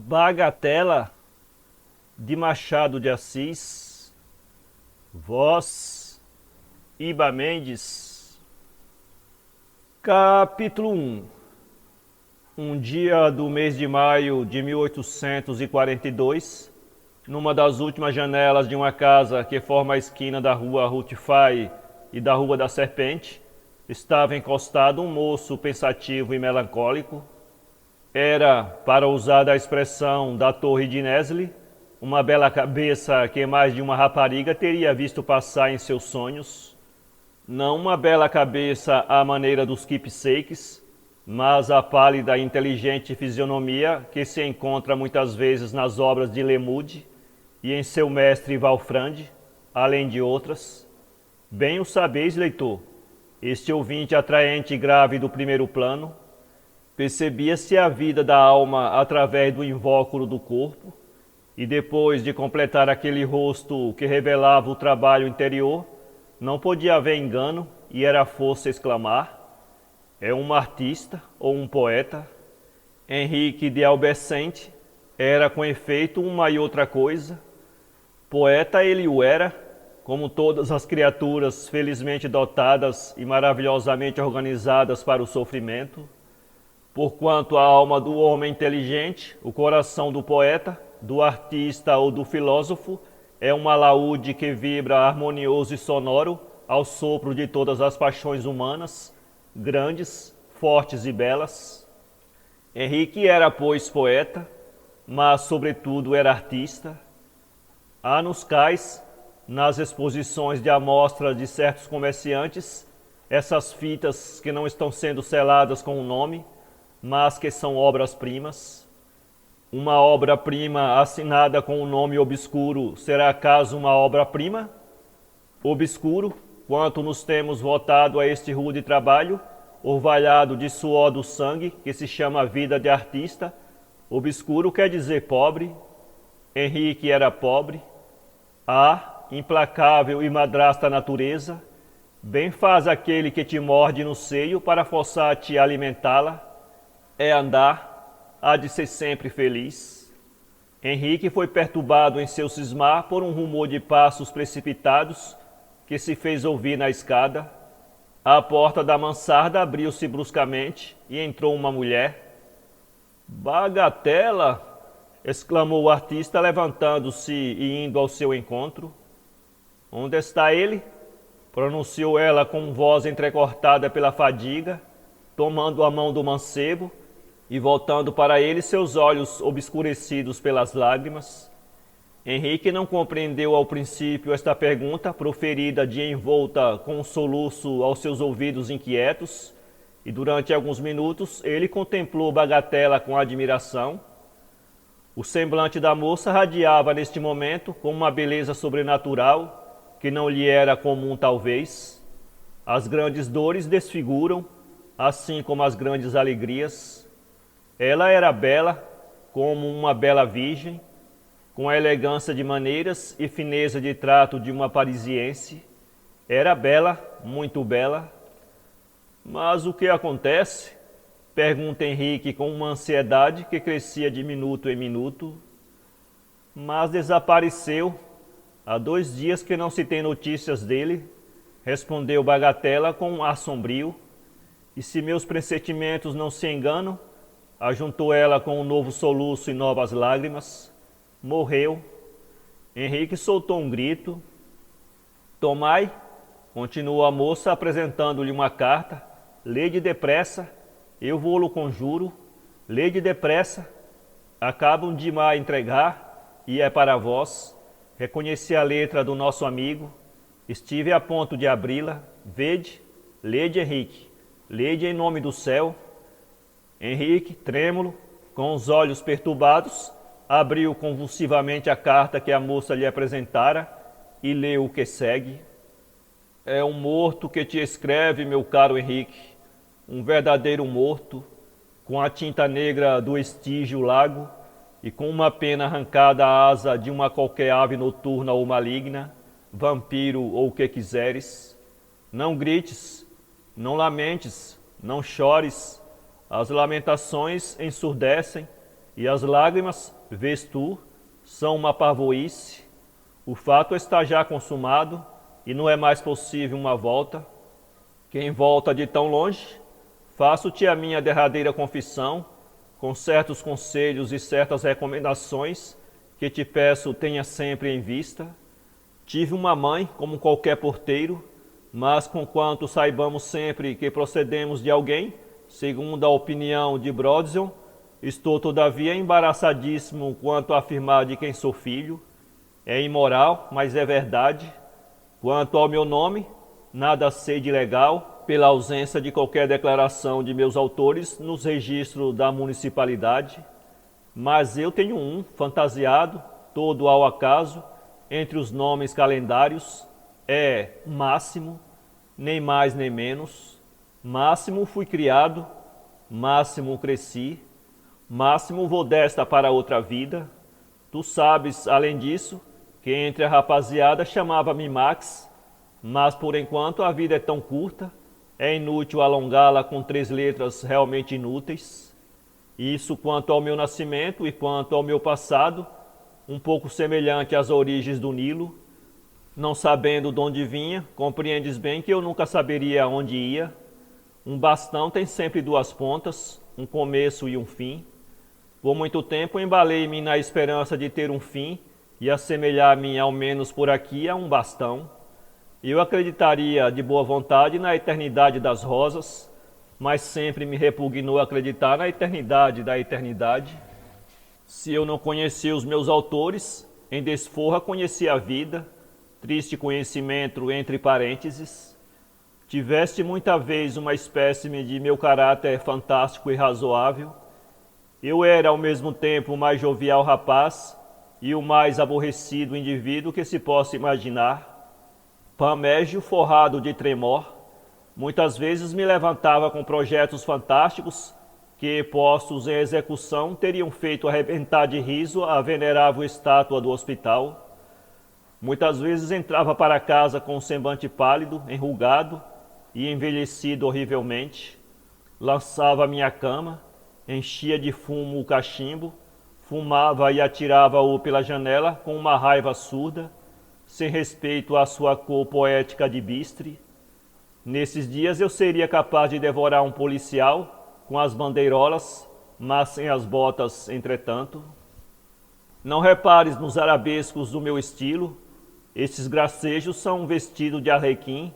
Bagatela de Machado de Assis, voz Iba Mendes. Capítulo 1. Um dia do mês de maio de 1842, numa das últimas janelas de uma casa que forma a esquina da rua Rutify e da Rua da Serpente, estava encostado um moço pensativo e melancólico. Era, para usar a expressão da Torre de Nesle, uma bela cabeça que mais de uma rapariga teria visto passar em seus sonhos. Não uma bela cabeça à maneira dos keepsakes, mas a pálida e inteligente fisionomia que se encontra muitas vezes nas obras de Lemude e em seu mestre Valfrande, além de outras. Bem o sabeis, leitor, este ouvinte atraente e grave do primeiro plano, percebia-se a vida da alma através do invólucro do corpo, e depois de completar aquele rosto que revelava o trabalho interior, não podia haver engano e era força exclamar: é um artista ou um poeta? Henrique de Albessente era com efeito uma e outra coisa. Poeta ele o era, como todas as criaturas felizmente dotadas e maravilhosamente organizadas para o sofrimento. Porquanto a alma do homem inteligente, o coração do poeta, do artista ou do filósofo, é um alaúde que vibra harmonioso e sonoro ao sopro de todas as paixões humanas, grandes, fortes e belas. Henrique era, pois, poeta, mas, sobretudo, era artista. Há nos cais, nas exposições de amostras de certos comerciantes, essas fitas que não estão sendo seladas com o nome, mas que são obras-primas. Uma obra-prima assinada com um nome obscuro será acaso uma obra-prima? Obscuro, quanto nos temos votado a este rude trabalho, orvalhado de suor do sangue, que se chama vida de artista. Obscuro quer dizer pobre. Henrique era pobre. Implacável e madrasta natureza, bem faz aquele que te morde no seio para forçar-te a alimentá-la. É andar, há de ser sempre feliz. Henrique foi perturbado em seu cismar por um rumor de passos precipitados que se fez ouvir na escada. A porta da mansarda abriu-se bruscamente e entrou uma mulher. Bagatela! Exclamou o artista, levantando-se e indo ao seu encontro. Onde está ele? Pronunciou ela com voz entrecortada pela fadiga, tomando a mão do mancebo e voltando para ele seus olhos obscurecidos pelas lágrimas. Henrique não compreendeu ao princípio esta pergunta, proferida de envolta com um soluço aos seus ouvidos inquietos, e durante alguns minutos ele contemplou Bagatela com admiração. O semblante da moça radiava neste momento com uma beleza sobrenatural que não lhe era comum talvez. As grandes dores desfiguram, assim como as grandes alegrias. Ela era bela, como uma bela virgem, com a elegância de maneiras e fineza de trato de uma parisiense. Era bela, muito bela. Mas o que acontece? Pergunta Henrique com uma ansiedade que crescia de minuto em minuto. Mas desapareceu. Há 2 dias que não se tem notícias dele, respondeu Bagatela com um ar sombrio. E se meus pressentimentos não se enganam, ajuntou ela com um novo soluço e novas lágrimas, morreu. Henrique soltou um grito. Tomai, continuou a moça apresentando-lhe uma carta. Lede depressa, eu vou-lo conjuro. Lede depressa, acabam de me entregar e é para vós. Reconheci a letra do nosso amigo, estive a ponto de abri-la. Vede, lede, Henrique, lede em nome do céu. Henrique, trêmulo, com os olhos perturbados, abriu convulsivamente a carta que a moça lhe apresentara e leu o que segue. É um morto que te escreve, meu caro Henrique, um verdadeiro morto, com a tinta negra do estígio lago e com uma pena arrancada à asa de uma qualquer ave noturna ou maligna, vampiro ou o que quiseres. Não grites, não lamentes, não chores, as lamentações ensurdecem e as lágrimas vês tu, são uma parvoíce. O fato está já consumado e não é mais possível uma volta. Quem volta de tão longe, faço-te a minha derradeira confissão, com certos conselhos e certas recomendações que te peço tenha sempre em vista. Tive uma mãe como qualquer porteiro, mas conquanto saibamos sempre que procedemos de alguém, segundo a opinião de Brodson, estou todavia embaraçadíssimo quanto a afirmar de quem sou filho. É imoral, mas é verdade. Quanto ao meu nome, nada sei de legal, pela ausência de qualquer declaração de meus autores nos registros da municipalidade. Mas eu tenho um, fantasiado, todo ao acaso, entre os nomes calendários, é Máximo, nem mais nem menos. Máximo fui criado, Máximo cresci, Máximo vou desta para outra vida. Tu sabes, além disso, que entre a rapaziada chamava-me Max, mas por enquanto a vida é tão curta, é inútil alongá-la com 3 letras realmente inúteis. Isso quanto ao meu nascimento e quanto ao meu passado, um pouco semelhante às origens do Nilo. Não sabendo de onde vinha, compreendes bem que eu nunca saberia onde ia. Um bastão tem sempre 2 pontas, um começo e um fim. Por muito tempo embalei-me na esperança de ter um fim e assemelhar-me ao menos por aqui a um bastão. Eu acreditaria de boa vontade na eternidade das rosas, mas sempre me repugnou acreditar na eternidade da eternidade. Se eu não conhecia os meus autores, em desforra conheci a vida, triste conhecimento entre parênteses. Tiveste muita vez uma espécime de meu caráter fantástico e razoável. Eu era ao mesmo tempo o mais jovial rapaz e o mais aborrecido indivíduo que se possa imaginar. Pamégio forrado de tremor, muitas vezes me levantava com projetos fantásticos que, postos em execução, teriam feito arrebentar de riso a venerável estátua do hospital. Muitas vezes entrava para casa com um semblante pálido, enrugado e envelhecido horrivelmente. Lançava a minha cama, enchia de fumo o cachimbo, fumava e atirava-o pela janela com uma raiva surda, sem respeito à sua cor poética de bistre. Nesses dias eu seria capaz de devorar um policial com as bandeirolas, mas sem as botas, entretanto. Não repares nos arabescos do meu estilo, esses gracejos são um vestido de arlequim,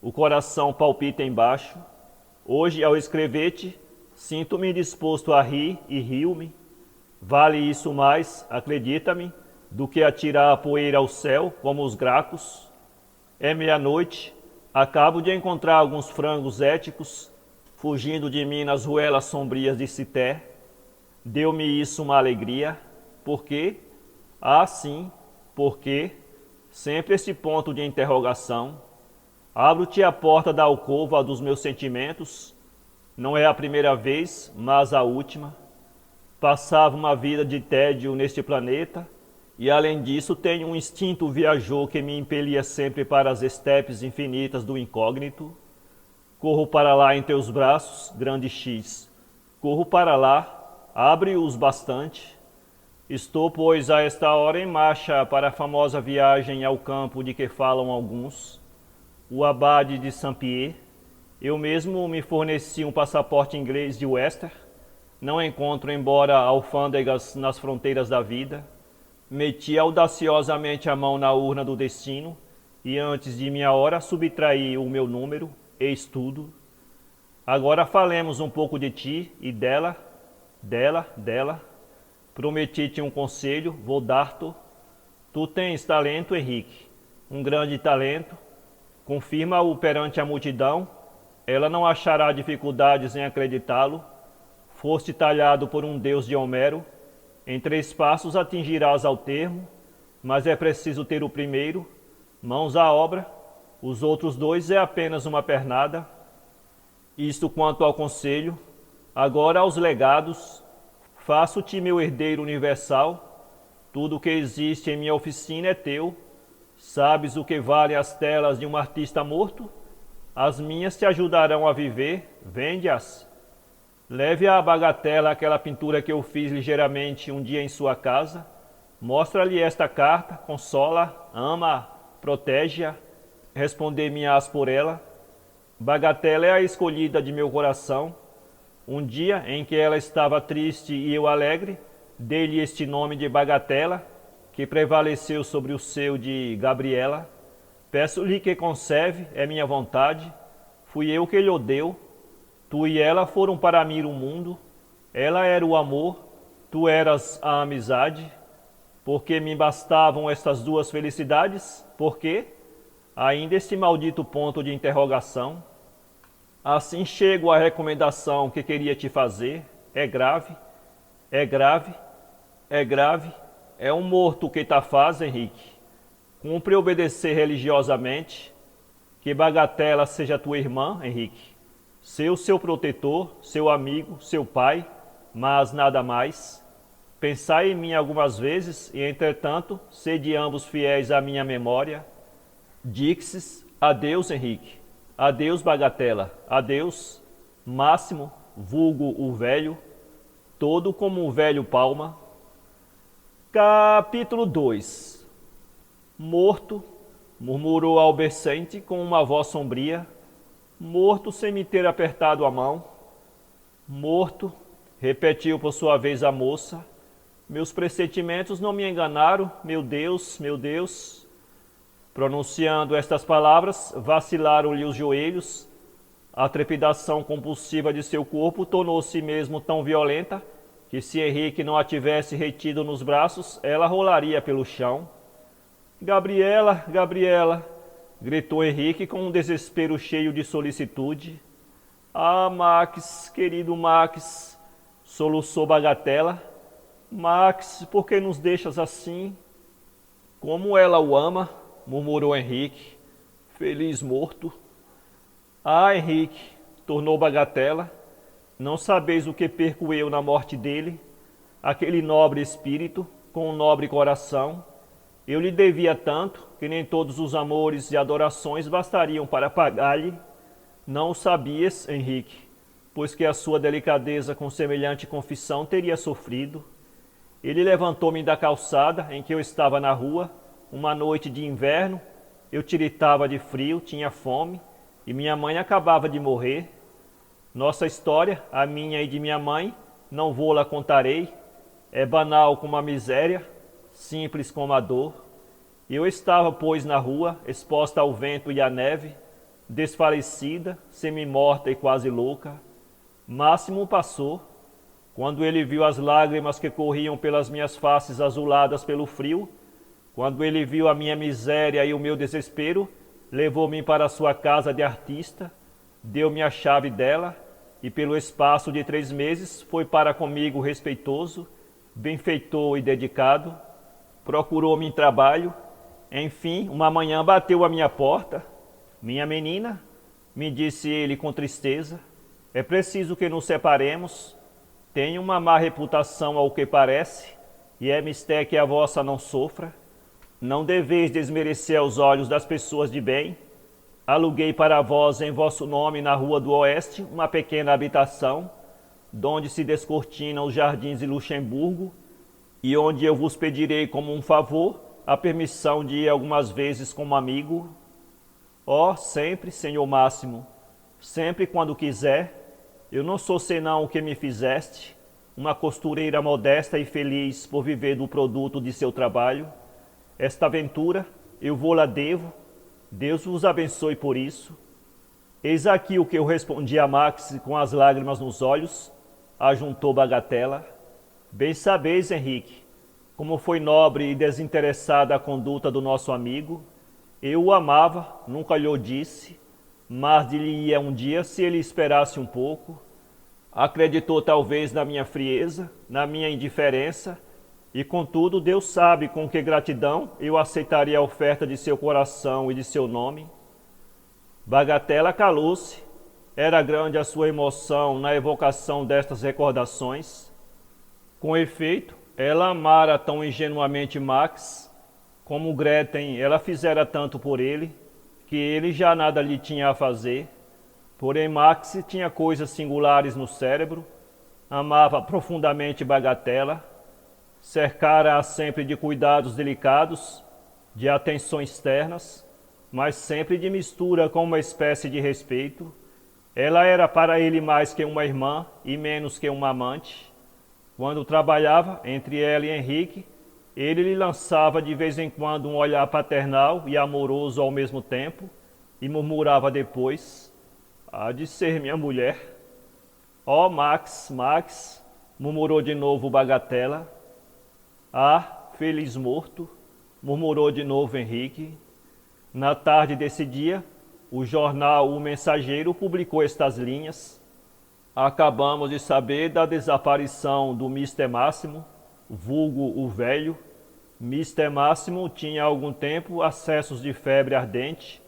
o coração palpita embaixo. Hoje, ao escrever-te, sinto-me disposto a rir e rio-me. Vale isso mais, acredita-me, do que atirar a poeira ao céu, como os gracos. É meia-noite, acabo de encontrar alguns frangos éticos, fugindo de mim nas ruelas sombrias de Cité. Deu-me isso uma alegria. Por quê? Ah, sim, por quê? Sempre esse ponto de interrogação. Abro-te a porta da alcova dos meus sentimentos. Não é a primeira vez, mas a última. Passava uma vida de tédio neste planeta, e além disso tenho um instinto viajou que me impelia sempre para as estepes infinitas do incógnito. Corro para lá em teus braços, grande X. Corro para lá, abre-os bastante. Estou, pois, a esta hora em marcha para a famosa viagem ao campo de que falam alguns. O abade de Saint-Pierre. Eu mesmo me forneci um passaporte inglês de Wester. Não encontro, embora alfândegas nas fronteiras da vida. Meti audaciosamente a mão na urna do destino e antes de minha hora subtraí o meu número. Eis tudo. Agora falemos um pouco de ti e dela. Prometi-te um conselho, vou dar-te. Tu tens talento, Henrique, um grande talento. Confirma-o perante a multidão, ela não achará dificuldades em acreditá-lo. Foste talhado por um deus de Homero, em 3 passos atingirás ao termo, mas é preciso ter o primeiro, mãos à obra. Os outros 2 é apenas uma pernada. Isto quanto ao conselho. Agora aos legados. Faço-te meu herdeiro universal. Tudo o que existe em minha oficina é teu. Sabes o que valem as telas de um artista morto? As minhas te ajudarão a viver. Vende-as. Leve à Bagatela aquela pintura que eu fiz ligeiramente um dia em sua casa. Mostra-lhe esta carta, consola, ama, protege-a. Responder-me-ás por ela. Bagatela é a escolhida de meu coração. Um dia em que ela estava triste e eu alegre, dei-lhe este nome de Bagatela, que prevaleceu sobre o seu de Gabriela. Peço-lhe que conserve, é minha vontade. Fui eu que lhe deu. Tu e ela foram para mim o mundo. Ela era o amor, tu eras a amizade. Porque me bastavam estas duas felicidades? Por quê? Ainda este maldito ponto de interrogação. Assim chego à recomendação que queria te fazer. É grave, é grave, é grave. É um morto que tá faz, Henrique. Cumpre obedecer religiosamente. Que Bagatela seja tua irmã, Henrique. Seu protetor, seu amigo, seu pai, mas nada mais. Pensai em mim algumas vezes, e entretanto, sede ambos fiéis à minha memória. Dixes, adeus, Henrique. Adeus, Bagatela. Adeus, Máximo, vulgo o velho, todo como o velho Palma. Capítulo 2. Morto, murmurou Albercente com uma voz sombria. Morto sem me ter apertado a mão. Morto, repetiu por sua vez a moça. Meus pressentimentos não me enganaram, meu Deus, meu Deus. Pronunciando estas palavras, vacilaram-lhe os joelhos. A trepidação compulsiva de seu corpo tornou-se mesmo tão violenta que se Henrique não a tivesse retido nos braços, ela rolaria pelo chão. Gabriela, Gabriela, gritou Henrique com um desespero cheio de solicitude. Ah, Max, querido Max, soluçou Bagatela. Max, por que nos deixas assim? Como ela o ama, murmurou Henrique, feliz morto. Ah, Henrique, tornou Bagatela, não sabeis o que perco eu na morte dele, aquele nobre espírito, com um nobre coração. Eu lhe devia tanto, que nem todos os amores e adorações bastariam para pagar-lhe. Não o sabias, Henrique, pois que a sua delicadeza com semelhante confissão teria sofrido. Ele levantou-me da calçada em que eu estava na rua, uma noite de inverno. Eu tiritava de frio, tinha fome, e minha mãe acabava de morrer. Nossa história, a minha e de minha mãe, não vou-la contarei. É banal como a miséria, simples como a dor. Eu estava, pois, na rua, exposta ao vento e à neve, desfalecida, semi-morta e quase louca. Máximo passou. Quando ele viu as lágrimas que corriam pelas minhas faces azuladas pelo frio, quando ele viu a minha miséria e o meu desespero, levou-me para sua casa de artista, deu-me a chave dela e pelo espaço de 3 meses foi para comigo respeitoso, benfeitor e dedicado, procurou-me em trabalho. Enfim, uma manhã bateu à minha porta. Minha menina, me disse ele com tristeza, é preciso que nos separemos. Tenho uma má reputação ao que parece, e é mister que a vossa não sofra. Não deveis desmerecer aos olhos das pessoas de bem. Aluguei para vós em vosso nome na Rua do Oeste uma pequena habitação, donde se descortinam os jardins de Luxemburgo, e onde eu vos pedirei como um favor a permissão de ir algumas vezes como amigo. Ó, sempre, senhor Máximo, sempre quando quiser. Eu não sou senão o que me fizeste, uma costureira modesta e feliz por viver do produto de seu trabalho. Esta aventura eu vou-la devo, Deus vos abençoe por isso. Eis aqui o que eu respondi a Max com as lágrimas nos olhos, ajuntou Bagatela. Bem sabeis, Henrique, como foi nobre e desinteressada a conduta do nosso amigo. Eu o amava, nunca lhe o disse, mas dir-lhe-ia um dia se ele esperasse um pouco. Acreditou talvez na minha frieza, na minha indiferença, e contudo Deus sabe com que gratidão eu aceitaria a oferta de seu coração e de seu nome. Bagatela calou-se. Era grande a sua emoção na evocação destas recordações. Com efeito, ela amara tão ingenuamente Max, como Gretchen ela fizera tanto por ele, que ele já nada lhe tinha a fazer. Porém, Max tinha coisas singulares no cérebro, amava profundamente Bagatela, cercara-a sempre de cuidados delicados, de atenções ternas, mas sempre de mistura com uma espécie de respeito. Ela era para ele mais que uma irmã e menos que uma amante. Quando trabalhava entre ela e Henrique, ele lhe lançava de vez em quando um olhar paternal e amoroso ao mesmo tempo, e murmurava depois: "Há de ser minha mulher." "Oh, Max, Max", murmurou de novo Bagatela. "Ah, feliz morto", murmurou de novo Henrique. Na tarde desse dia, o jornal O Mensageiro publicou estas linhas: "Acabamos de saber da desaparição do Mister Máximo, vulgo o velho. Mister Máximo tinha há algum tempo acessos de febre ardente,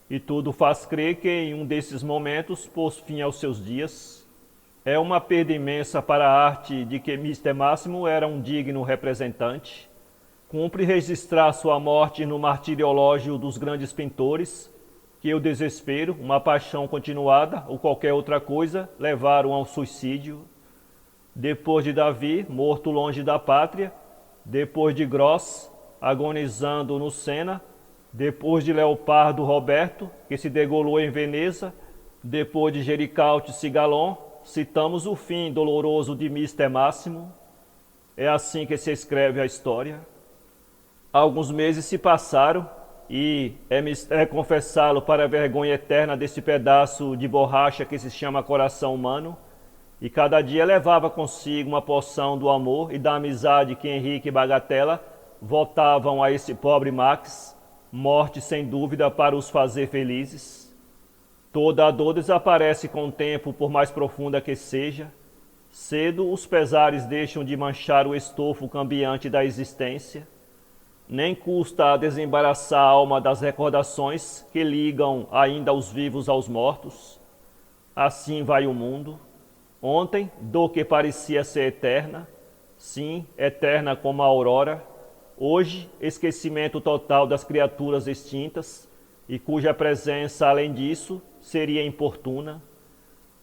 e tudo faz crer que em um desses momentos pôs fim aos seus dias. É uma perda imensa para a arte de que Mister Máximo era um digno representante. Cumpre registrar sua morte no martiriológio dos grandes pintores, que o desespero, uma paixão continuada ou qualquer outra coisa levaram ao suicídio. Depois de Davi, morto longe da pátria, depois de Gross, agonizando no Sena, depois de Leopardo Roberto, que se degolou em Veneza, depois de Gericault Cigalon, citamos o fim doloroso de Mister Máximo. É assim que se escreve a história." Alguns meses se passaram e é confessá-lo para a vergonha eterna desse pedaço de borracha que se chama coração humano, e cada dia levava consigo uma porção do amor e da amizade que Henrique e Bagatela votavam a esse pobre Max, morte sem dúvida para os fazer felizes. Toda a dor desaparece com o tempo, por mais profunda que seja. Cedo os pesares deixam de manchar o estofo cambiante da existência. Nem custa a desembaraçar a alma das recordações que ligam ainda os vivos aos mortos. Assim vai o mundo. Ontem, dor que parecia ser eterna, sim, eterna como a aurora. Hoje, esquecimento total das criaturas extintas, e cuja presença, além disso, seria importuna.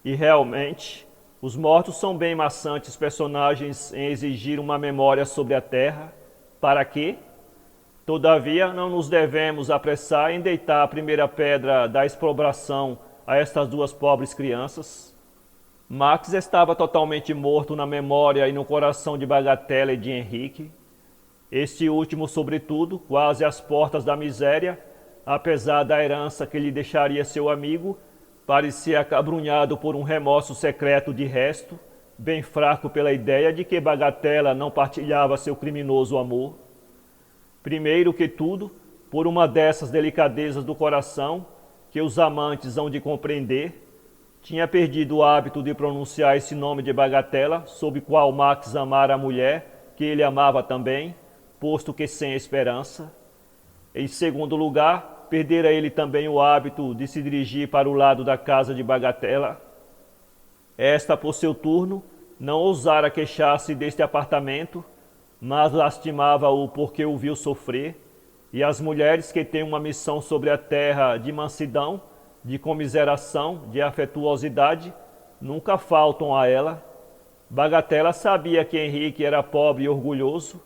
E realmente, os mortos são bem maçantes personagens em exigir uma memória sobre a terra. Para quê? Todavia, não nos devemos apressar em deitar a primeira pedra da exprobração a estas duas pobres crianças. Max estava totalmente morto na memória e no coração de Bagatela e de Henrique. Este último, sobretudo, quase às portas da miséria, apesar da herança que lhe deixaria seu amigo, parecia acabrunhado por um remorso secreto de resto, bem fraco pela ideia de que Bagatela não partilhava seu criminoso amor. Primeiro que tudo, por uma dessas delicadezas do coração que os amantes hão de compreender, tinha perdido o hábito de pronunciar esse nome de Bagatela, sob qual Max amara a mulher, que ele amava também, posto que sem esperança. Em segundo lugar, perdera ele também o hábito de se dirigir para o lado da casa de Bagatela. Esta, por seu turno, não ousara queixar-se deste apartamento, mas lastimava-o porque o viu sofrer, e as mulheres que têm uma missão sobre a terra de mansidão, de comiseração, de afetuosidade, nunca faltam a ela. Bagatela sabia que Henrique era pobre e orgulhoso,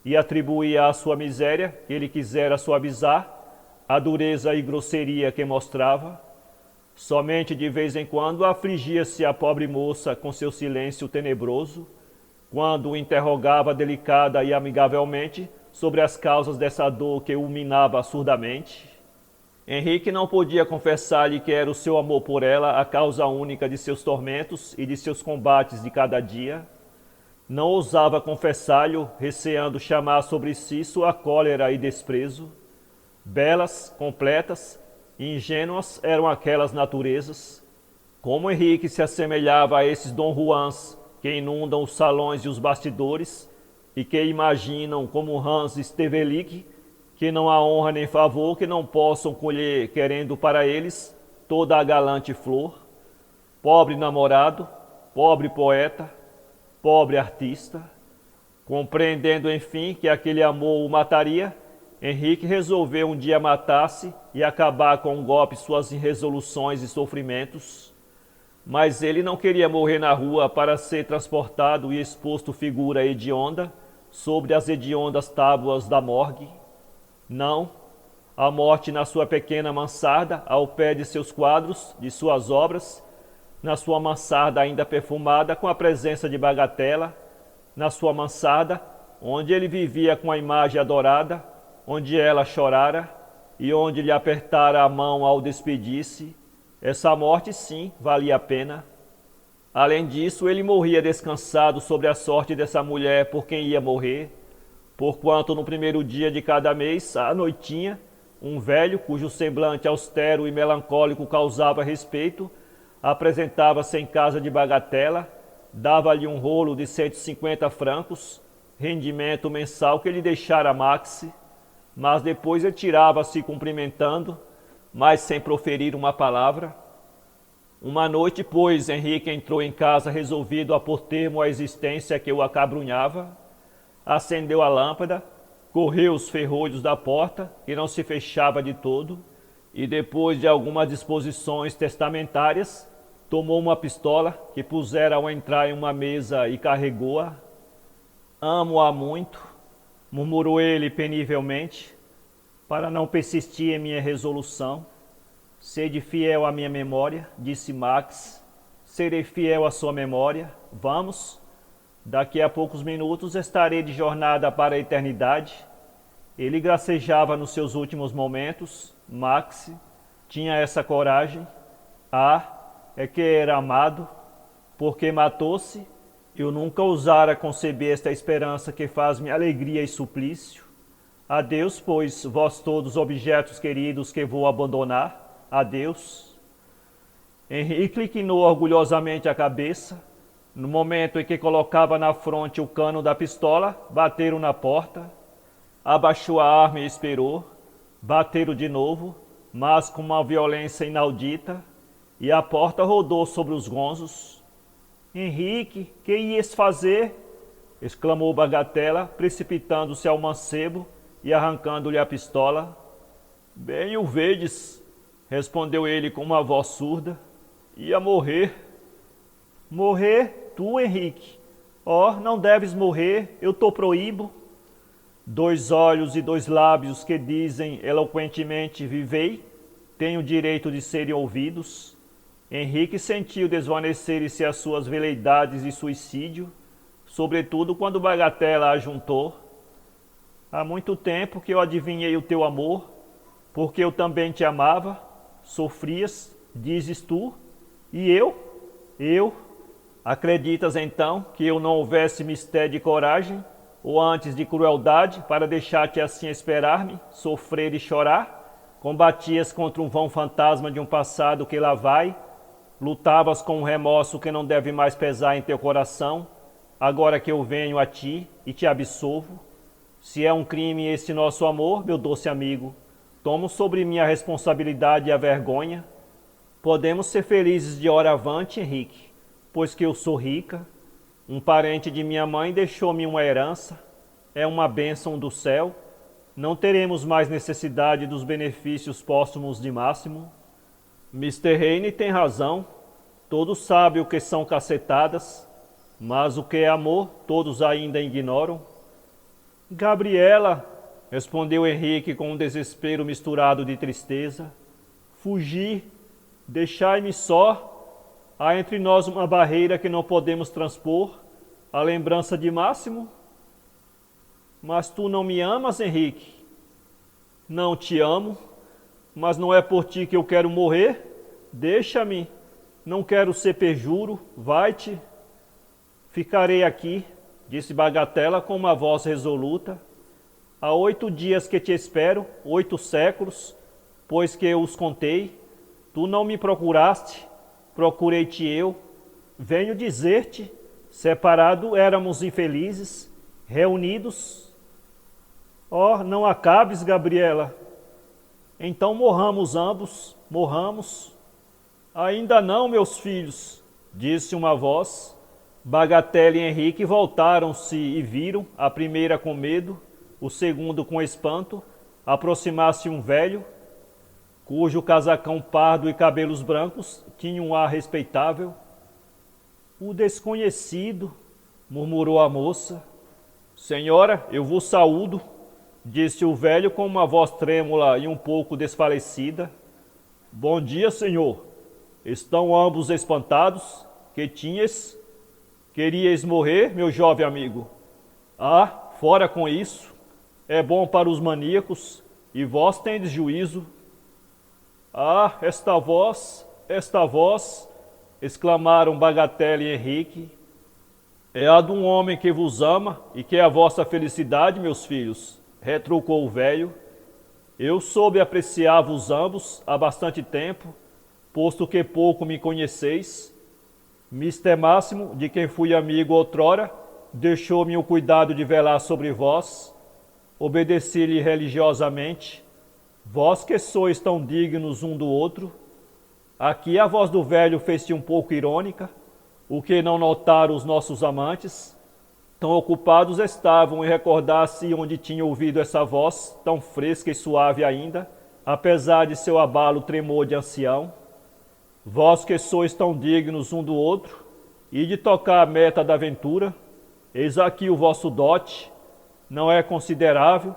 e atribuía à sua miséria, que ele quisera suavizar, a dureza e grosseria que mostrava. Somente de vez em quando afligia-se a pobre moça com seu silêncio tenebroso, quando o interrogava delicada e amigavelmente sobre as causas dessa dor que o minava absurdamente. Henrique não podia confessar-lhe que era o seu amor por ela a causa única de seus tormentos e de seus combates de cada dia. Não ousava confessar-lhe, receando chamar sobre si sua cólera e desprezo. Belas, completas e ingênuas eram aquelas naturezas. Como Henrique se assemelhava a esses Dom Juans que inundam os salões e os bastidores, e que imaginam como Hans Stevelick, que não há honra nem favor que não possam colher, querendo para eles toda a galante flor. Pobre namorado, pobre poeta, pobre artista. Compreendendo, enfim, que aquele amor o mataria, Henrique resolveu um dia matar-se e acabar com um golpe suas irresoluções e sofrimentos. Mas ele não queria morrer na rua para ser transportado e exposto figura hedionda sobre as hediondas tábuas da morgue. Não, a morte na sua pequena mansarda, ao pé de seus quadros, de suas obras, na sua mansarda ainda perfumada com a presença de Bagatela, na sua mansarda, onde ele vivia com a imagem adorada, onde ela chorara e onde lhe apertara a mão ao despedir-se. Essa morte, sim, valia a pena. Além disso, ele morria descansado sobre a sorte dessa mulher por quem ia morrer, porquanto no primeiro dia de cada mês, à noitinha, um velho, cujo semblante austero e melancólico causava respeito, apresentava-se em casa de Bagatela, dava-lhe um rolo de 150 francos, rendimento mensal que lhe deixara Maxi, mas depois retirava-se cumprimentando, mas sem proferir uma palavra. Uma noite, pois, Henrique entrou em casa resolvido a pôr termo à existência que o acabrunhava, acendeu a lâmpada, correu os ferrolhos da porta, que não se fechava de todo, e depois de algumas disposições testamentárias, tomou uma pistola que pusera ao entrar em uma mesa e carregou-a. Amo-a muito, murmurou ele penivelmente, para não persistir em minha resolução. Sede fiel à minha memória, disse Max. Serei fiel à sua memória. Vamos. Daqui a poucos minutos estarei de jornada para a eternidade. Ele gracejava nos seus últimos momentos. Max tinha essa coragem. É que era amado, porque matou-se. Eu nunca ousara conceber esta esperança que faz-me alegria e suplício. Adeus, pois, vós todos objetos queridos que vou abandonar. Adeus. Henrique inclinou orgulhosamente a cabeça. No momento em que colocava na fronte o cano da pistola, bateram na porta. Abaixou a arma e esperou. Bateram de novo, mas com uma violência inaudita, e a porta rodou sobre os gonzos. Henrique, que ias fazer? Exclamou Bagatela, precipitando-se ao mancebo e arrancando-lhe a pistola. Bem o vedes, respondeu ele com uma voz surda. Ia morrer. Morrer? Tu, Henrique? Não deves morrer, eu te proíbo. 2 olhos e 2 lábios que dizem eloquentemente vivei, têm o direito de serem ouvidos. Henrique sentiu desvanecerem-se as suas veleidades de suicídio, sobretudo quando Bagatela a juntou. Há muito tempo que eu adivinhei o teu amor, porque eu também te amava. Sofrias, dizes tu, e eu? Acreditas então que eu não houvesse mistério de coragem, ou antes de crueldade, para deixar-te assim esperar-me, sofrer e chorar? Combatias contra um vão fantasma de um passado que lá vai, lutavas com um remorso que não deve mais pesar em teu coração, agora que eu venho a ti e te absolvo. Se é um crime esse nosso amor, meu doce amigo, tomo sobre mim a responsabilidade e a vergonha. Podemos ser felizes de hora avante, Henrique, pois que eu sou rica. Um parente de minha mãe deixou-me uma herança, é uma bênção do céu. Não teremos mais necessidade dos benefícios póstumos de Máximo. Mr. Heine tem razão, todos sabem o que são cacetadas, mas o que é amor todos ainda ignoram. Gabriela, respondeu Henrique com um desespero misturado de tristeza. Fugir, deixai-me só. Há entre nós uma barreira que não podemos transpor, a lembrança de Máximo. Mas tu não me amas, Henrique? Não te amo, mas não é por ti que eu quero morrer. Deixa-me, não quero ser perjuro, vai-te. Ficarei aqui, disse Bagatela com uma voz resoluta. Há 8 dias que te espero, 8 séculos, pois que eu os contei. Tu não me procuraste, procurei-te eu. Venho dizer-te, separado éramos infelizes, reunidos. Não acabes, Gabriela. Então morramos ambos, morramos. Ainda não, meus filhos, disse uma voz. Bagatela e Henrique voltaram-se e viram, a primeira com medo, o segundo com espanto, aproximar-se um velho. cujo casacão pardo e cabelos brancos tinha um ar respeitável. O desconhecido, murmurou a moça. Senhora, eu vos saúdo, disse o velho com uma voz trêmula e um pouco desfalecida. Bom dia, senhor. Estão ambos espantados? Que tinhas? Querias morrer, meu jovem amigo? Ah, fora com isso. É bom para os maníacos, e vós tendes juízo. Ah, esta voz, exclamaram Bagatela e Henrique. É a de um homem que vos ama e que é a vossa felicidade, meus filhos, retrucou o velho. Eu soube apreciar-vos ambos há bastante tempo, posto que pouco me conheceis. Mister Máximo, de quem fui amigo outrora, deixou-me o cuidado de velar sobre vós. Obedeci-lhe religiosamente. Vós que sois tão dignos um do outro. Aqui a voz do velho fez-se um pouco irônica, o que não notaram os nossos amantes. Tão ocupados estavam em recordar-se onde tinham ouvido essa voz, tão fresca e suave ainda, apesar de seu abalo tremor de ancião. Vós que sois tão dignos um do outro, e de tocar a meta da aventura, eis aqui o vosso dote, não é considerável,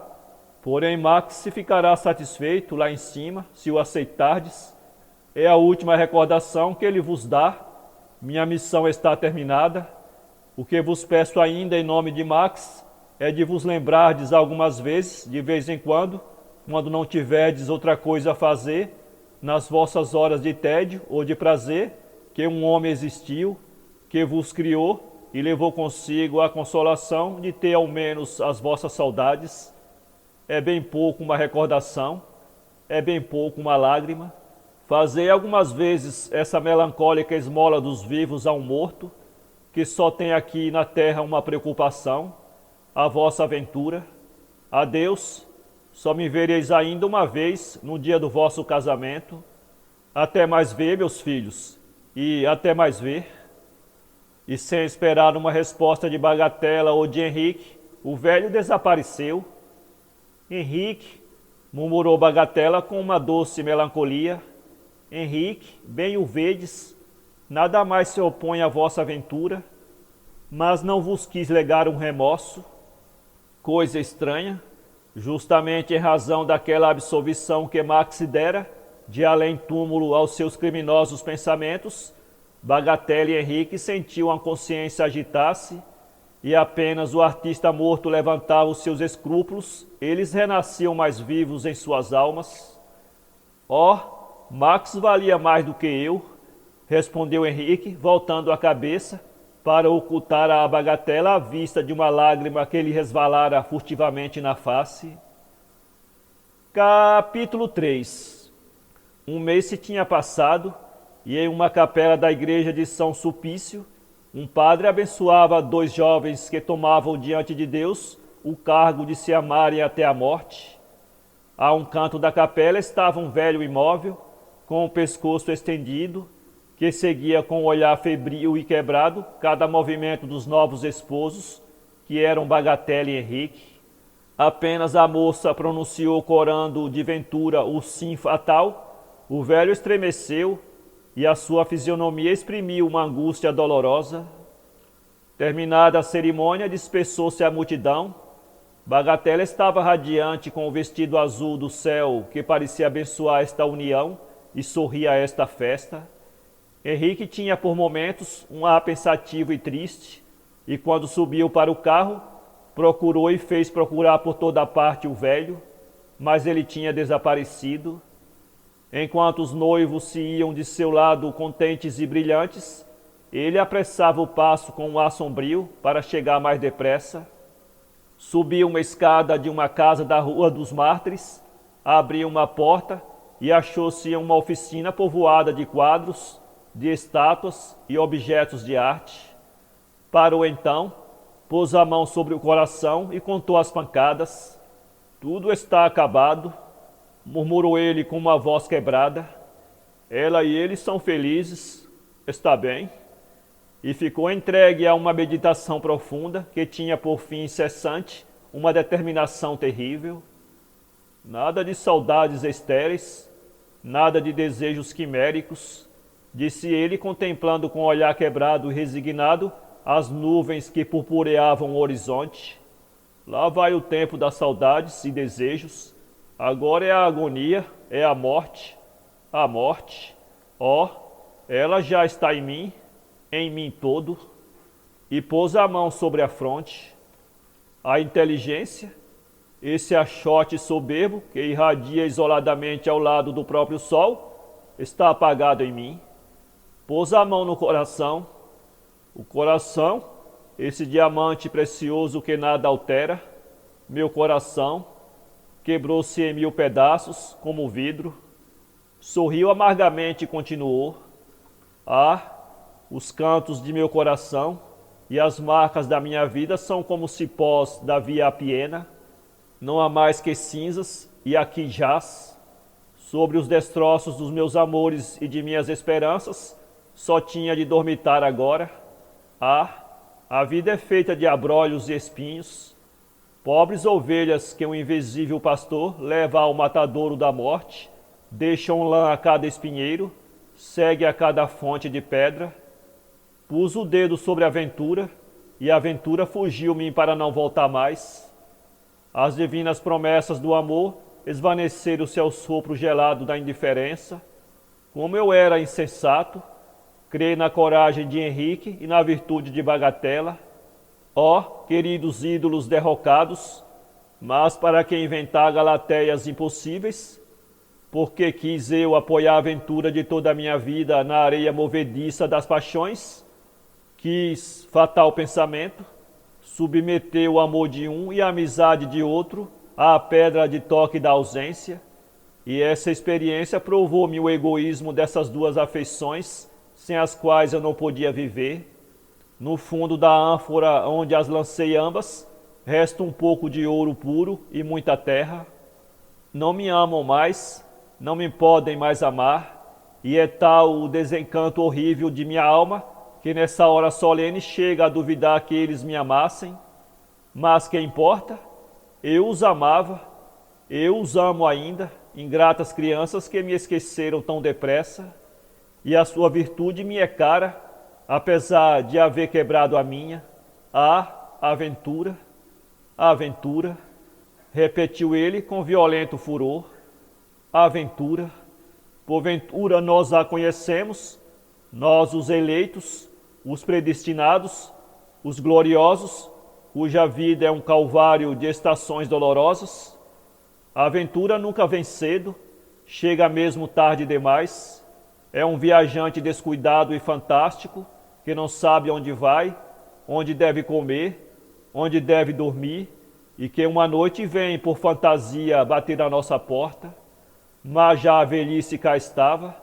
porém Max se ficará satisfeito lá em cima, se o aceitardes. É a última recordação que ele vos dá. Minha missão está terminada. O que vos peço ainda em nome de Max é de vos lembrardes algumas vezes, de vez em quando não tiverdes outra coisa a fazer, nas vossas horas de tédio ou de prazer, que um homem existiu, que vos criou e levou consigo a consolação de ter ao menos as vossas saudades. É bem pouco uma recordação, é bem pouco uma lágrima. Fazei algumas vezes essa melancólica esmola dos vivos a um morto, que só tem aqui na terra uma preocupação, a vossa aventura. Adeus, só me vereis ainda uma vez no dia do vosso casamento. Até mais ver, meus filhos, e até mais ver. E sem esperar uma resposta de Bagatela ou de Henrique, o velho desapareceu. Henrique, murmurou Bagatela com uma doce melancolia. Henrique, bem o vedes, nada mais se opõe à vossa aventura, mas não vos quis legar um remorso, coisa estranha, justamente em razão daquela absolvição que Max dera, de além-túmulo aos seus criminosos pensamentos. Bagatela e Henrique sentiam a consciência agitar-se, e apenas o artista morto levantava os seus escrúpulos, eles renasciam mais vivos em suas almas. Max valia mais do que eu, respondeu Henrique, voltando a cabeça para ocultar à Bagatela a vista de uma lágrima que lhe resvalara furtivamente na face. Capítulo 3. Um mês se tinha passado e em uma capela da igreja de São Sulpício, um padre abençoava 2 jovens que tomavam diante de Deus o cargo de se amarem até a morte. A um canto da capela estava um velho imóvel, com o pescoço estendido, que seguia com o olhar febril e quebrado cada movimento dos novos esposos, que eram Bagatela e Henrique. Apenas a moça pronunciou corando de ventura o sim fatal, o velho estremeceu e a sua fisionomia exprimiu uma angústia dolorosa. Terminada a cerimônia, dispersou-se a multidão. Bagatela estava radiante com o vestido azul do céu que parecia abençoar esta união e sorria a esta festa. Henrique tinha por momentos um ar pensativo e triste, e quando subiu para o carro, procurou e fez procurar por toda parte o velho, mas ele tinha desaparecido. Enquanto os noivos se iam de seu lado contentes e brilhantes, ele apressava o passo com um ar sombrio para chegar mais depressa. Subiu uma escada de uma casa da Rua dos Mártires, abriu uma porta e achou-se em uma oficina povoada de quadros, de estátuas e objetos de arte. Parou então, pôs a mão sobre o coração e contou as pancadas. Tudo está acabado, murmurou ele com uma voz quebrada. Ela e ele são felizes, está bem. E ficou entregue a uma meditação profunda que tinha por fim incessante uma determinação terrível. Nada de saudades estéreis, nada de desejos quiméricos, disse ele, contemplando com olhar quebrado e resignado as nuvens que purpureavam o horizonte. Lá vai o tempo das saudades e desejos. Agora é a agonia, é a morte. A morte, ó, ela já está em mim todo. E pôs a mão sobre a fronte. A inteligência, esse achote soberbo que irradia isoladamente ao lado do próprio sol, está apagado em mim. Pôs a mão no coração. O coração, esse diamante precioso que nada altera, meu coração, quebrou-se em 1000 pedaços, como vidro. Sorriu amargamente e continuou. Ah, os cantos de meu coração e as marcas da minha vida são como cipós da via Apiena. Não há mais que cinzas, e aqui jaz. Sobre os destroços dos meus amores e de minhas esperanças, só tinha de dormitar agora. Ah, a vida é feita de abrolhos e espinhos. Pobres ovelhas que um invisível pastor leva ao matadouro da morte, deixam lã a cada espinheiro, segue a cada fonte de pedra. Pus o dedo sobre a aventura, e a aventura fugiu-me para não voltar mais. As divinas promessas do amor esvaneceram-se ao sopro gelado da indiferença. Como eu era insensato, creio na coragem de Henrique e na virtude de Bagatela. Ó, queridos ídolos derrocados, mas para que inventar galateias impossíveis? Porque quis eu apoiar a aventura de toda a minha vida na areia movediça das paixões? Quis, fatal pensamento, submeter o amor de um e a amizade de outro à pedra de toque da ausência, e essa experiência provou-me o egoísmo dessas duas afeições, sem as quais eu não podia viver. No fundo da ânfora onde as lancei ambas, resta um pouco de ouro puro e muita terra. Não me amam mais, não me podem mais amar, e é tal o desencanto horrível de minha alma, que nessa hora solene chega a duvidar que eles me amassem. Mas que importa? Eu os amava, eu os amo ainda, ingratas crianças que me esqueceram tão depressa, e a sua virtude me é cara, apesar de haver quebrado a minha. Ah, aventura, aventura, repetiu ele com violento furor. Aventura, porventura nós a conhecemos, nós os eleitos, os predestinados, os gloriosos, cuja vida é um calvário de estações dolorosas. A aventura nunca vem cedo, chega mesmo tarde demais. É um viajante descuidado e fantástico, que não sabe onde vai, onde deve comer, onde deve dormir, e que uma noite vem por fantasia bater à nossa porta. Mas já a velhice cá estava,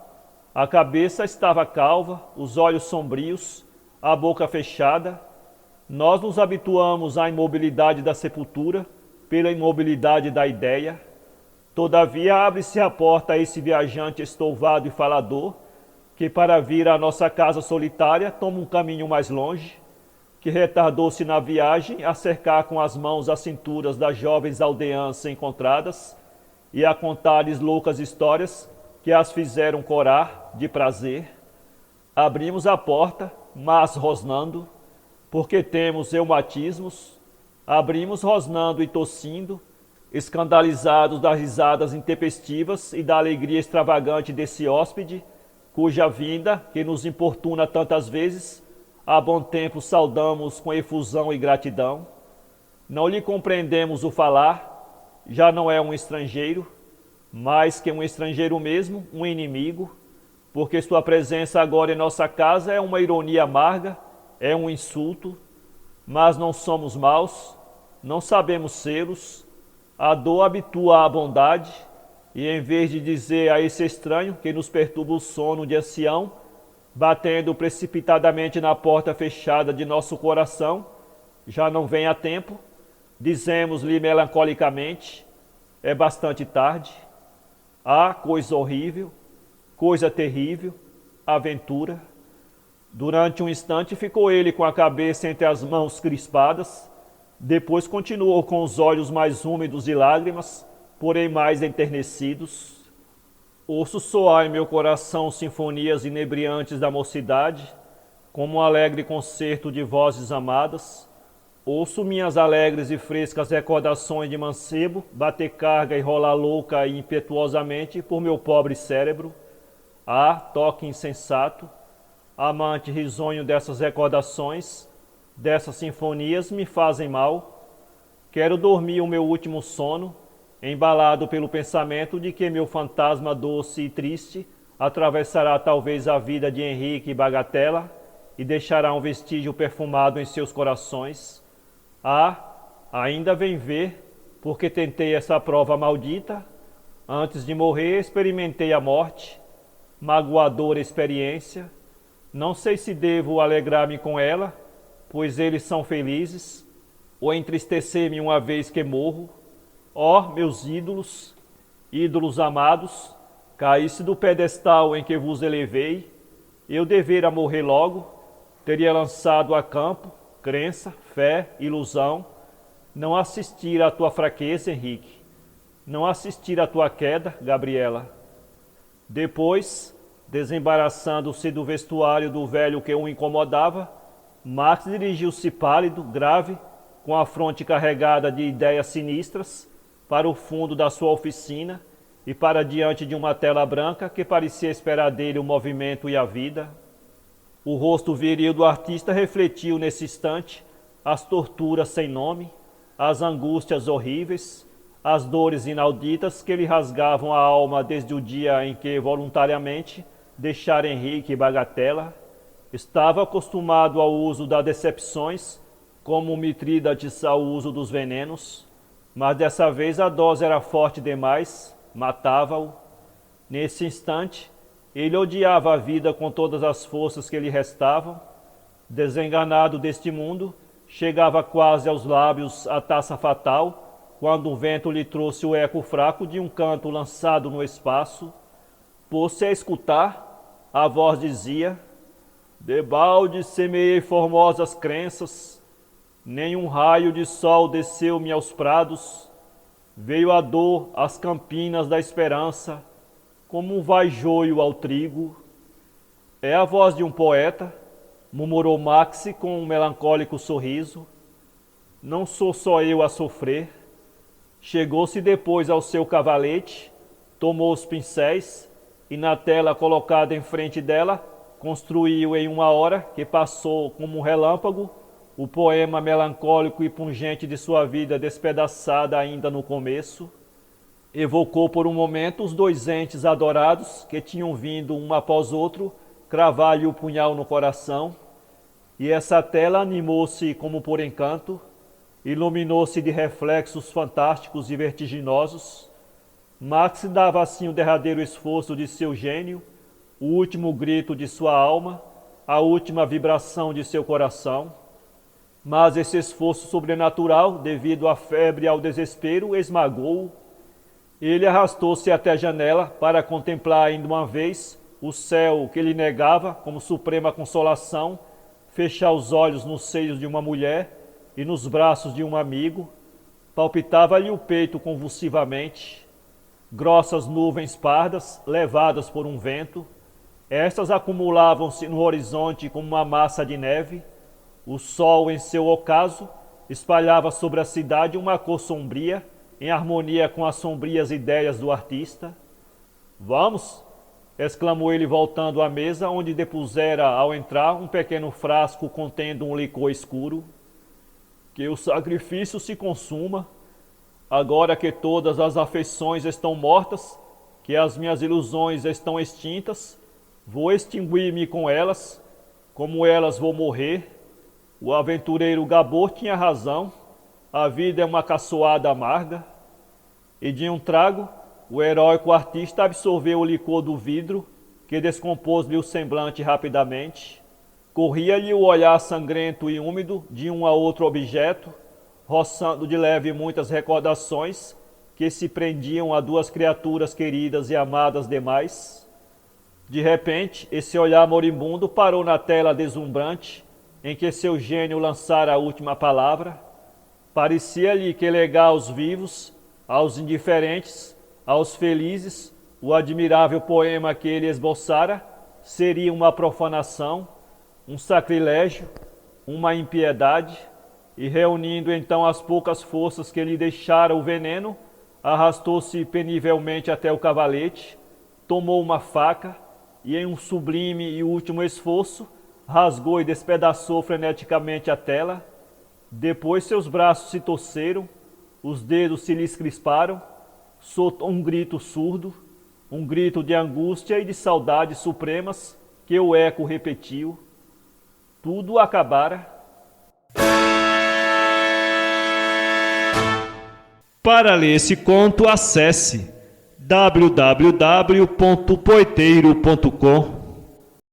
a cabeça estava calva, os olhos sombrios, a boca fechada. Nós nos habituamos à imobilidade da sepultura pela imobilidade da ideia. Todavia abre-se a porta a esse viajante estouvado e falador, que para vir à nossa casa solitária toma um caminho mais longe, que retardou-se na viagem a cercar com as mãos as cinturas das jovens aldeãs encontradas e a contar-lhes loucas histórias que as fizeram corar de prazer. Abrimos a porta, mas rosnando, porque temos reumatismos. Abrimos rosnando e tossindo, escandalizados das risadas intempestivas e da alegria extravagante desse hóspede, cuja vinda, que nos importuna tantas vezes, há bom tempo saudamos com efusão e gratidão. Não lhe compreendemos o falar, já não é um estrangeiro, mais que um estrangeiro mesmo, um inimigo, porque sua presença agora em nossa casa é uma ironia amarga, é um insulto, mas não somos maus, não sabemos sê-los. A dor habitua à bondade, e em vez de dizer a esse estranho que nos perturba o sono de ancião, batendo precipitadamente na porta fechada de nosso coração, já não vem a tempo, dizemos-lhe melancolicamente, é bastante tarde. Ah, coisa horrível, coisa terrível, aventura. Durante um instante ficou ele com a cabeça entre as mãos crispadas, depois continuou com os olhos mais úmidos de lágrimas, porém mais enternecidos. Ouço soar em meu coração sinfonias inebriantes da mocidade, como um alegre concerto de vozes amadas. Ouço minhas alegres e frescas recordações de mancebo bater carga e rolar louca e impetuosamente por meu pobre cérebro. Ah, toque insensato, amante risonho dessas recordações, dessas sinfonias me fazem mal. Quero dormir o meu último sono, embalado pelo pensamento de que meu fantasma doce e triste atravessará talvez a vida de Henrique e Bagatela e deixará um vestígio perfumado em seus corações. Ah, ainda vem ver, porque tentei essa prova maldita. Antes de morrer, experimentei a morte, magoadora experiência. Não sei se devo alegrar-me com ela, pois eles são felizes, ou entristecer-me uma vez que morro. Ó, meus ídolos, ídolos amados, caísse do pedestal em que vos elevei, eu devera morrer logo, teria lançado a campo crença, fé, ilusão, não assistir à tua fraqueza, Henrique, não assistir à tua queda, Gabriela. Depois, desembaraçando-se do vestuário do velho que o incomodava, Max dirigiu-se pálido, grave, com a fronte carregada de ideias sinistras, para o fundo da sua oficina e para diante de uma tela branca que parecia esperar dele o movimento e a vida. O rosto viril do artista refletiu nesse instante as torturas sem nome, as angústias horríveis, as dores inauditas que lhe rasgavam a alma desde o dia em que, voluntariamente, deixara Henrique e Bagatela. Estava acostumado ao uso das decepções, como Mitrídates ao uso dos venenos, mas dessa vez a dose era forte demais, matava-o. Nesse instante, ele odiava a vida com todas as forças que lhe restavam. Desenganado deste mundo, chegava quase aos lábios a taça fatal, quando o vento lhe trouxe o eco fraco de um canto lançado no espaço. Pôs-se a escutar, a voz dizia: debalde semeei formosas crenças, nenhum raio de sol desceu-me aos prados, veio a dor às campinas da esperança, como um vai joio ao trigo. É a voz de um poeta, murmurou Maxi com um melancólico sorriso. Não sou só eu a sofrer. Chegou-se depois ao seu cavalete, tomou os pincéis e na tela colocada em frente dela, construiu em uma hora, que passou como um relâmpago, o poema melancólico e pungente de sua vida despedaçada ainda no começo. Evocou por um momento os dois entes adorados que tinham vindo um após outro cravar-lhe o punhal no coração, e essa tela animou-se como por encanto, iluminou-se de reflexos fantásticos e vertiginosos. Max dava assim o derradeiro esforço de seu gênio, o último grito de sua alma, a última vibração de seu coração. Mas esse esforço sobrenatural, devido à febre e ao desespero, esmagou-o. Ele arrastou-se até a janela para contemplar ainda uma vez o céu que lhe negava, como suprema consolação, fechar os olhos nos seios de uma mulher e nos braços de um amigo. Palpitava-lhe o peito convulsivamente. Grossas nuvens pardas, levadas por um vento, estas acumulavam-se no horizonte como uma massa de neve. O sol, em seu ocaso, espalhava sobre a cidade uma cor sombria, em harmonia com as sombrias ideias do artista. Vamos, exclamou ele voltando à mesa, onde depusera ao entrar um pequeno frasco contendo um licor escuro. Que o sacrifício se consuma, agora que todas as afeições estão mortas, que as minhas ilusões estão extintas, vou extinguir-me com elas, como elas vou morrer. O aventureiro Gabor tinha razão, a vida é uma caçoada amarga. E de um trago, o heróico artista absorveu o licor do vidro, que descompôs-lhe o semblante rapidamente. Corria-lhe o olhar sangrento e úmido de um a outro objeto, roçando de leve muitas recordações que se prendiam a duas criaturas queridas e amadas demais. De repente, esse olhar moribundo parou na tela deslumbrante, em que seu gênio lançara a última palavra. Parecia-lhe que legar aos vivos, aos indiferentes, aos felizes, o admirável poema que ele esboçara seria uma profanação, um sacrilégio, uma impiedade, e reunindo então as poucas forças que lhe deixara o veneno, arrastou-se penivelmente até o cavalete, tomou uma faca e, em um sublime e último esforço, rasgou e despedaçou freneticamente a tela. Depois seus braços se torceram, os dedos se lhes crisparam, soltou um grito surdo, um grito de angústia e de saudades supremas, que o eco repetiu. Tudo acabara. Para ler esse conto, acesse www.poeteiro.com.